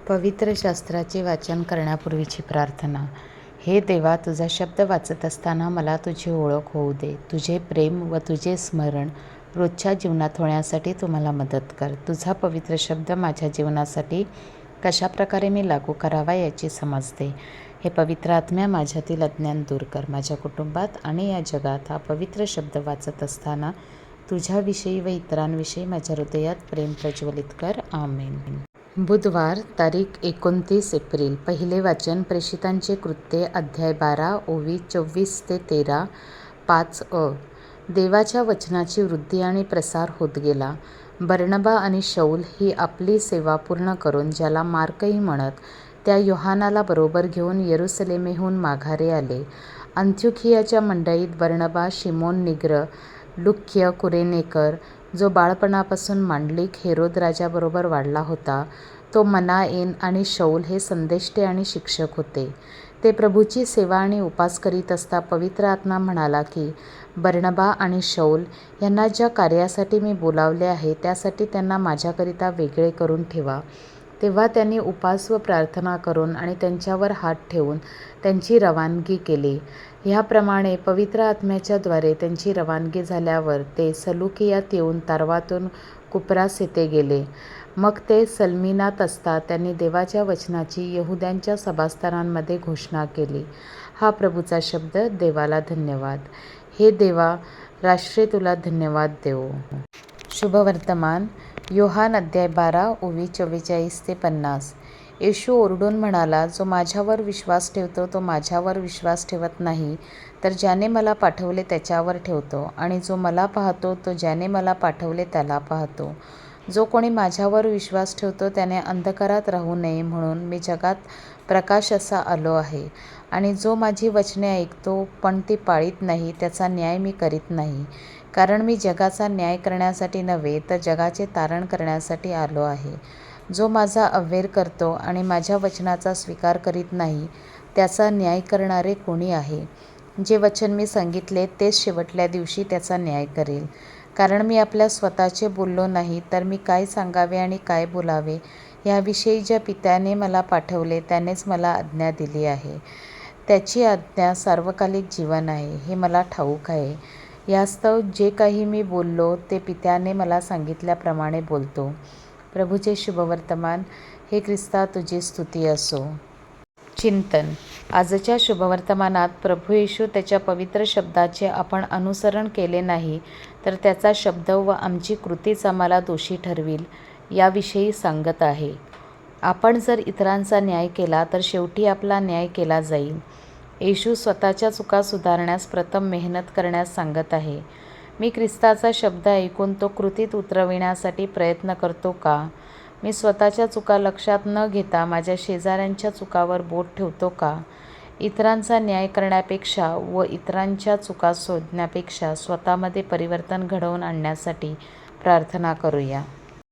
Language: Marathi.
पवित्र शास्त्राचे वाचन करण्यापूर्वीची प्रार्थना. हे देवा, तुझा शब्द वाचत असताना मला तुझी ओळख होऊ दे. तुझे प्रेम व तुझे स्मरण रोजच्या जीवनात होण्यासाठी तू मला मदत कर. तुझा पवित्र शब्द माझ्या जीवनासाठी कशाप्रकारे मी लागू करावा याची समज दे. हे पवित्र आत्म्या, माझ्यातील अज्ञान दूर कर. माझ्या कुटुंबात आणि या जगात हा पवित्र शब्द वाचत असताना तुझ्याविषयी व इतरांविषयी माझ्या हृदयात प्रेम प्रज्वलित कर. आमेन. बुधवार, तारीख 29 एप्रिल. पहिले वाचन प्रेषितांचे कृत्ये अध्याय 12 ओवी 24 ते 13. 5 देवाच्या वचनाची वृद्धी आणि प्रसार होत गेला. बर्नबा आणि शौल ही आपली सेवा पूर्ण करून, ज्याला मार्कही म्हणत, त्या योहानाला बरोबर घेऊन येरुसलेमेहून माघारी आले. अंत्योखियाच्या मंडळीत बर्नबा, शिमोन निग्र, लुक्य कुरेनेकर, जो बाळपणापासून मांडलिक हेरोद राजाबरोबर वाढला होता, तो मनाएन, आणि शौल हे संदेष्टे आणि शिक्षक होते. ते प्रभूची सेवा आणि उपास करीत असता पवित्र आत्मा म्हणाला की, बर्नबा आणि शौल यांना ज्या कार्यासाठी मी बोलावले आहे त्यासाठी त्यांना माझ्याकरिता वेगळे करून ठेवा. तेव्हा त्यांनी उपास व प्रार्थना करून आणि त्यांच्यावर हात ठेवून त्यांची रवानगी केली. ह्याप्रमाणे पवित्र आत्म्याच्या द्वारे त्यांची रवानगी झाल्यावर ते सलुकियात येऊन तारवातून कुप्रास येथे गेले. मग ते सलमीनात असता त्यांनी देवाच्या वचनाची यहुद्यांच्या सभास्थानांमध्ये घोषणा केली. हा प्रभूचा शब्द. देवाला धन्यवाद. हे देवा, राष्ट्रे तुला धन्यवाद देवो. शुभवर्तमान. योहान अध्याय 12 ओवी 44 ते 50. येशू ओरडून म्हणाला, जो माझ्यावर विश्वास ठेवतो तो माझ्यावर विश्वास ठेवत नाही, तर ज्याने मला पाठवले त्याच्यावर ठेवतो. आणि जो मला पाहतो तो ज्याने मला पाठवले त्याला पाहतो. जो कोणी माझ्यावर विश्वास ठेवतो त्याने अंधकारात राहू नये म्हणून मी जगात प्रकाश असा आलो आहे. आणि जो माझी वचने ऐकतो पण ती पाळीत नाही, त्याचा न्याय मी करीत नाही. कारण मी जगाचा न्याय करण्यासाठी नव्हे, तर जगाचे तारण करण्यासाठी आलो आहे. जो माझा अव्हेर करतो आणि माझ्या वचनाचा स्वीकार करीत नाही, त्याचा न्याय करणारे कोणी आहे? जे वचन मी सांगितले तेच शेवटल्या दिवशी त्याचा न्याय करेल. कारण मी आपल्या स्वतःचे बोललो नाही, तर मी काय सांगावे आणि काय बोलावे याविषयी ज्या पित्याने मला पाठवले त्यानेच मला आज्ञा दिली आहे. त्याची आज्ञा सार्वकालिक जीवन आहे, हे मला ठाऊक आहे. यास्तव जे काही मी बोललो ते पित्याने मला सांगितल्याप्रमाणे बोलतो. प्रभूचे शुभवर्तमान. हे ख्रिस्ता, तुझी स्तुती असो. चिंतन. आजच्या शुभवर्तमानात प्रभू येशू त्याच्या पवित्र शब्दाचे आपण अनुसरण केले नाही, तर त्याचा शब्द व आमची कृतीच आम्हाला दोषी ठरविल याविषयी सांगत आहे. आपण जर इतरांचा न्याय केला तर शेवटी आपला न्याय केला जाईल. येशू स्वतःच्या चुका सुधारण्यास प्रथम मेहनत करण्यास सांगत आहे. मी ख्रिस्ताचा शब्द ऐकून तो कृतीत उतरविण्यासाठी प्रयत्न करतो का? मी स्वतःच्या चुका लक्षात न घेता माझ्या शेजाऱ्यांच्या चुकावर बोट ठेवतो का? इतरांचा न्याय करण्यापेक्षा व इतरांच्या चुका शोधण्यापेक्षा स्वतःमध्ये परिवर्तन घडवून आणण्यासाठी प्रार्थना करूया.